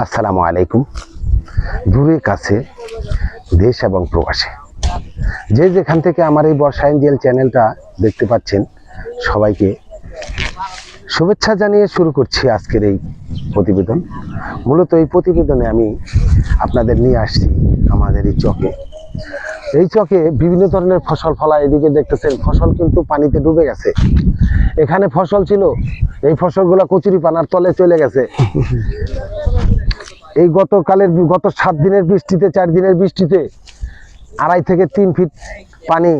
আসসালামু আলাইকুম। দূরে কাছে দেশ এবং প্রবাসে যে যেখান থেকে আমার এই বর্ষা এঞ্জেল চ্যানেলটা দেখতে পাচ্ছেন, সবাইকে শুভেচ্ছা জানিয়ে শুরু করছি আজকের এই প্রতিবেদন। মূলত এই প্রতিবেদনে আমি আপনাদের নিয়ে আসছি আমাদের এই চকে বিভিন্ন ধরনের ফসল ফলা। এদিকে দেখতেছেন ফসল কিন্তু পানিতে ডুবে গেছে। এখানে ফসল ছিল, এই ফসলগুলো কচুরি পানার তলে চলে গেছে। এই গত 7 দিনের বৃষ্টিতে, 4 দিনের বৃষ্টিতে 2.5 থেকে 3 ফিট পানি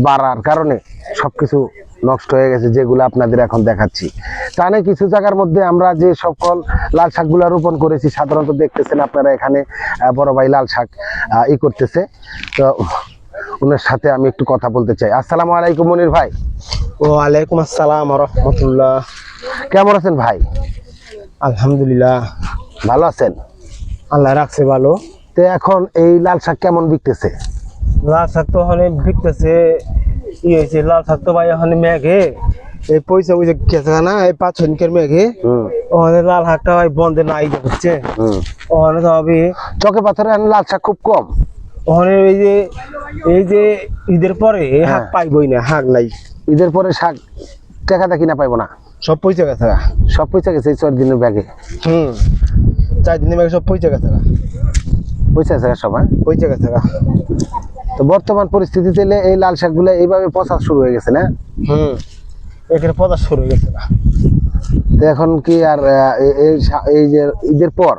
বাড়ার কারণে সবকিছু নষ্ট হয়ে গেছে, যেগুলো আপনাদের এখন দেখাচ্ছি। টানে কিছু জায়গার মধ্যে আমরা যে সকল লাল শাকগুলো রোপণ করেছি, সাধারণত দেখতেছেন আপনারা এখানে বড় ভাই লাল শাক করতেছে। তো ওনার সাথে আমি একটু কথা বলতে চাই। আসসালামু আলাইকুম মনির ভাই। ওয়ালাইকুম আসসালাম ওয়া রাহমাতুল্লাহ। কেমন আছেন ভাই? আলহামদুলিল্লাহ, ভালো আছেন? আল্লাহ রাখছে ভালো। তো এখন এই লাল শাক কেমন বিকতেছে? লাল শাক তো ওখানে বিকতেছে, হয়েছে লাল শাক তো ভাই ওখানে মেঘে এই পয়সা গেছে না, এই 5-6 দিনের মেঘে ওখানে লাল শাকটা ভাই বন্ধে নাই যাচ্ছে। ওখানে তো হবে চকে পাথরে লাল শাক খুব কম। ওখানে এই যে ঈদের পরে শাক পাইবই না, শাক নাই। ঈদের পরে শাক টাকাটা কিনা পাইবো না, সব পয়সা গেছে, সব পয়সা গেছে এই 4 দিনের ব্যাগে। 4 দিনের ব্যাগে সব পয়সা গেছে, পয়সা আছে সবাই পয়সা গেছে। তো বর্তমান পরিস্থিতিতে এই লাল শাকগুলো এইভাবে পচা শুরু হয়ে গেছে না? এখানে পচা শুরু হয়ে গেছে না। তো এখন কি আর এই যে ঈদের পর,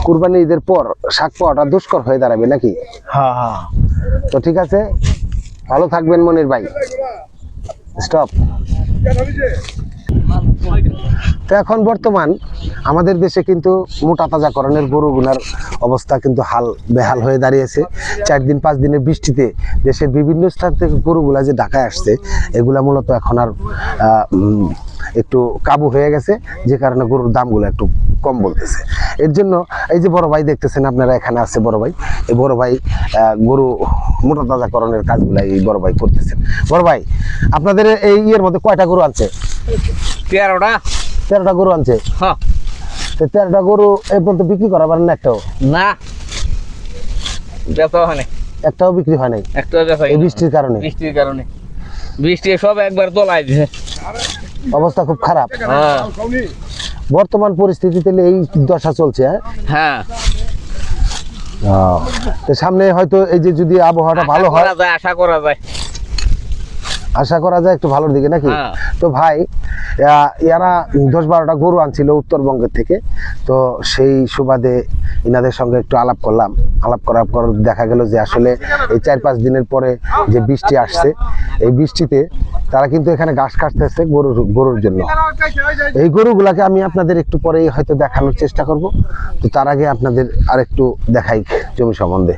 কুরবানি ঈদের পর শাক পাওয়াটা দুষ্কর হয়ে দাঁড়াবে নাকি? হ্যাঁ। তো ঠিক আছে, ভালো থাকবেন মনির ভাই। স্টপ। তো এখন বর্তমান আমাদের দেশে কিন্তু মোটা তাজাকরণের গরুগুলার অবস্থা কিন্তু বেহাল হয়ে দাঁড়িয়েছে। 4 দিন 5 দিনের বৃষ্টিতে দেশের বিভিন্ন স্থান থেকে গরুগুলা যে ঢাকায় আসছে, এগুলা মূলত এখন আর একটু কাবু হয়ে গেছে, যে কারণে গরুর দামগুলো একটু কম বলতেছে। এর জন্য এই যে বড় ভাই দেখতেছেন আপনারা, এখানে আছে বড় ভাই। এই বড় ভাই গরু মোটা তাজাকরণের কাজগুলা এই বড় ভাই করতেছেন। বড় ভাই, আপনাদের এই ইয়ের মধ্যে কয়টা গরু আনছে? 13টা গরু আনছে। হ্যাঁ, 13টা গরু এই পর্যন্ত বিক্রি করা পারেন না একটাও? না, একটাও বিক্রি হয় নাই এই বৃষ্টির কারণে। বৃষ্টি সব একবার তোলাই দিছে, অবস্থা খুব খারাপ। বর্তমান পরিস্থিতিতে এই দশা চলছে। হ্যাঁ, তো সামনে হয়তো এই যে যদি আবহাওয়াটা ভালো হয়, আশা করা যায় একটু ভালোর দিকে নাকি? তো ভাই, এরা 10-12টা গরু আনছিল উত্তরবঙ্গের থেকে। তো সেই সুবাদে ইনাদের সঙ্গে একটু আলাপ করার পর দেখা গেল যে আসলে এই 4-5 দিনের পরে যে বৃষ্টি আসছে, এই বৃষ্টিতে তারা কিন্তু এখানে ঘাস কাটতেছে গরুর জন্য। এই গরুগুলাকে আমি আপনাদের একটু পরেই হয়তো দেখানোর চেষ্টা করব। তো তার আগে আপনাদের আরেকটু দেখাই জমি সম্বন্ধে।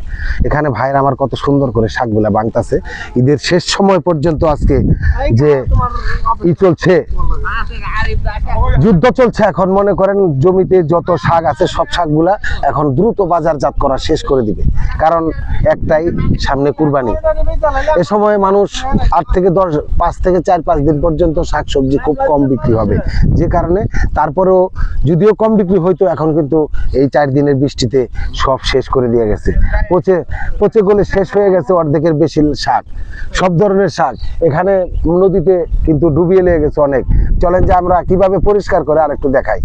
এখানে ভাইরা আমার কত সুন্দর করে শাকগুলা বাংতাছে। ঈদের শেষ সময় পর্যন্ত আজকে যে চলছে, যুদ্ধ চলছে। এখন মনে করেন জমিতে যত শাক আছে সব শাকগুলা এখন দ্রুত বাজারজাত করা শেষ করে দিবে, কারণ একটাই, সামনে কুরবানি। এ সময় মানুষ 5 থেকে 4-5 দিন পর্যন্ত শাকসবজি খুব কম বিক্রি হবে, যে কারণে তারপরেও যদিও কম বিক্রি হইতো, এখন কিন্তু এই 4 দিনের বৃষ্টিতে সব শেষ করে দিয়ে গেছে। পচে গলে শেষ হয়ে গেছে অর্ধেকের বেশি শাক, সব ধরনের শাক। এখানে নদীতে কিন্তু ডুবিয়ে লেগে গেছে অনেক। চলেন যে আমরা কিভাবে পরিষ্কার করে আর একটু দেখাই।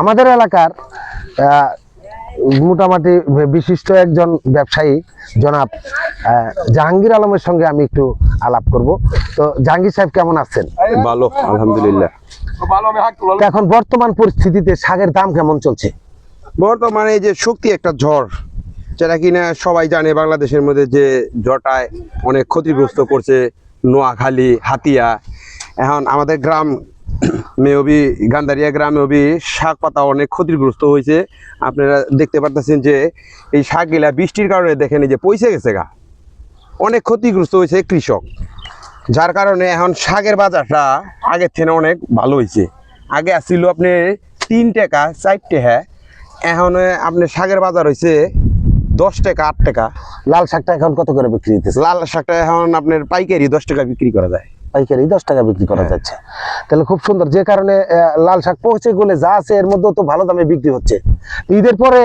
আমাদের এলাকার মোটামুটি বিশিষ্ট একজন ব্যবসায়ী জনাব জাহাঙ্গীর আলমের সঙ্গে আমি একটু আলাপ করব। তো জাহাঙ্গীর সাহেব কেমন আছেন? ভালো, আলহামদুলিল্লাহ। এখন বর্তমান পরিস্থিতিতে শাকের দাম কেমন চলছে? বর্তমানে এই যে শক্তি একটা ঝড়, যেটা কিনা সবাই জানে, বাংলাদেশের মধ্যে যে ঝড়টায় অনেক ক্ষতিগ্রস্ত করছে নোয়াখালী, হাতিয়া। এখন আমাদের গ্রাম মেয়বি গান্ধারিয়া গ্রামে শাক পাতা অনেক ক্ষতিগ্রস্ত হয়েছে। আপনারা দেখতে পারতেছেন যে এই শাকগুলা বৃষ্টির কারণে দেখেন এই যে পয়সা গেছে গা, অনেক ক্ষতিগ্রস্ত হয়েছে কৃষক। যার কারণে এখন শাকের বাজারটা আগের থেকে অনেক ভালো হয়েছে। আগে আসছিল আপনি 3 টাকা 4 টাকা, এখন আপনার শাকের বাজার হয়েছে 10 টাকা 8 টাকা। লাল শাকটা এখন কত করে বিক্রি হইতেছে? লাল শাকটা এখন আপনার পাইকারি 10 টাকা বিক্রি করা যায়। পাইকারি 10 টাকা বিক্রি করা যাচ্ছে। তাহলে খুব সুন্দর, যে কারণে লাল শাক পৌঁছে গেলে যা আছে এর মধ্যেও তো ভালো দামে বিক্রি হচ্ছে। ঈদের পরে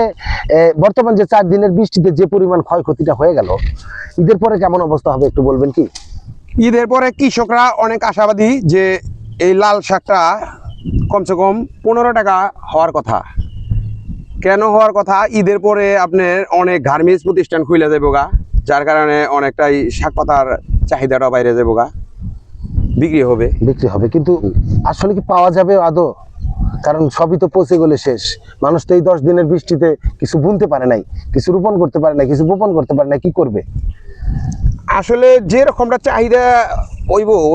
বর্তমান যে 4 দিনের বৃষ্টিতে যে পরিমাণ ক্ষয়ক্ষতিটা হয়ে গেল, ঈদের পরে কেমন অবস্থা হবে একটু বলবেন কি? ঈদের পরে কৃষকরা অনেক আশাবাদী যে এই লাল শাকটা কমসে কম 15 টাকা হওয়ার কথা। কেন হওয়ার কথা? ঈদের পরে আপনার অনেক গার্মেন্টস প্রতিষ্ঠান খুলে যাবো গা, যার কারণে অনেকটাই শাক পাতার চাহিদাটা বাইরে যাবো গা, বিক্রি হবে। কিন্তু আসলে কি পাওয়া যাবে আদৌ? কারণ সবই তো পচে গেলে শেষ। মানুষ তো এই 10 দিনের বৃষ্টিতে কিছু বুনতে পারে নাই, কিছু রোপণ করতে পারে নাই, কিছু বপন করতে পারে নাই, কি করবে? আসলে যে রকমটা চাহিদা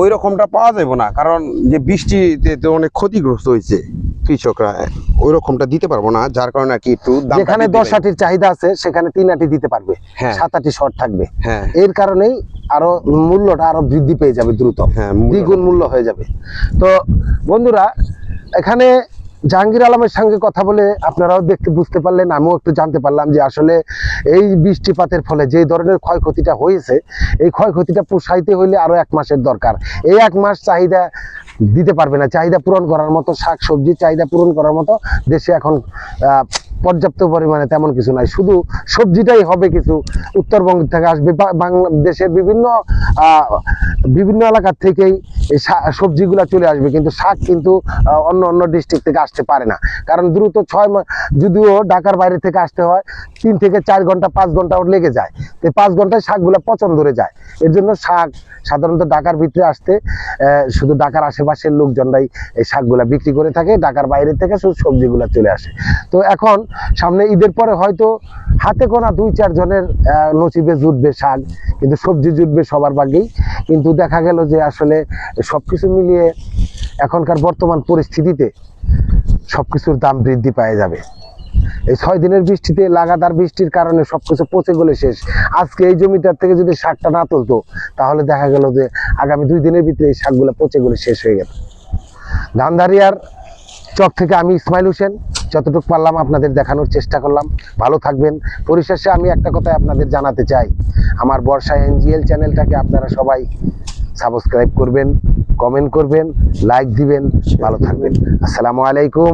ওই রকমটা পাওয়া যাবে না, কারণ যে বৃষ্টিতে তো অনেক ক্ষতিগ্রস্ত হয়েছে কৃষকরা, ওই রকমটা দিতে পারবো না, যার কারণে আর কি একটু যেখানে 10 আটির চাহিদা আছে সেখানে 3 আটি দিতে পারবে, 7 আটি শর্ট থাকবে। এর কারণেই আরো মূল্যটা আরো বৃদ্ধি পেয়ে যাবে দ্রুত, দ্বিগুণ মূল্য হয়ে যাবে। তো বন্ধুরা, এখানে জাহাঙ্গীর আলমের সঙ্গে কথা বলে আপনারাও বুঝতে পারলেন, আমিও একটু জানতে পারলাম যে আসলে এই বৃষ্টিপাতের ফলে যে ধরনের ক্ষয়ক্ষতিটা হয়েছে, এই ক্ষয়ক্ষতিটা পোষাইতে হইলে আরো 1 মাসের দরকার। এই 1 মাস চাহিদা দিতে পারবে না, চাহিদা পূরণ করার মতো, শাক সবজির চাহিদা পূরণ করার মতো দেশে এখন পর্যাপ্ত পরিমাণে তেমন কিছু নাই। শুধু সবজিটাই হবে কিছু উত্তরবঙ্গ থেকে আসবে, বাংলাদেশের বিভিন্ন এলাকার থেকেই এই সবজিগুলো চলে আসবে, কিন্তু শাক কিন্তু অন্য ডিস্ট্রিক্ট থেকে আসতে পারে না। কারণ দ্রুত 6 মাস, যদিও ঢাকার বাইরে থেকে আসতে হয় 3 থেকে 4 ঘন্টা 5 ঘন্টা লেগে যায়, তো 5 ঘন্টায় শাকগুলো পচন ধরে যায়। এর জন্য শাক সাধারণত ঢাকার ভিতরে আসতে শুধু ঢাকার আশেপাশের লোকজনরাই এই শাকগুলা বিক্রি করে থাকে, ঢাকার বাইরে থেকে শুধু সবজিগুলা চলে আসে। তো এখন সামনে ঈদের পরে হয়তো হাতে গোনা 2-4 জনের নসিবে জুটবে শাক, কিন্তু সবজি জুটবে সবার ভাগ্যেই। কিন্তু দেখা গেল যে আসলে সবকিছু মিলিয়ে এখনকার বর্তমান পরিস্থিতিতে সবকিছুর দাম বৃদ্ধি পেয়ে যাবে। এই 6 দিনের বৃষ্টিতে, লাগাতার বৃষ্টির কারণে সবকিছু পচে গেলে শেষ। আজকে এই জমিটার থেকে যদি শাকটা না তুলতো, তাহলে দেখা গেল যে আগামী 2 দিনের ভিতরে এই শাকগুলো পচে গেলে শেষ হয়ে গেল। ধানদারিয়ার চক থেকে আমি ইসমাইল হোসেন, যতটুকু পারলাম আপনাদের দেখানোর চেষ্টা করলাম। ভালো থাকবেন। পরিশেষে আমি একটা কথাই আপনাদের জানাতে চাই, আমার বর্ষা এনজিএল চ্যানেলটাকে আপনারা সবাই সাবস্ক্রাইব করবেন, কমেন্ট করবেন, লাইক দিবেন। ভালো থাকবেন। আসসালামু আলাইকুম।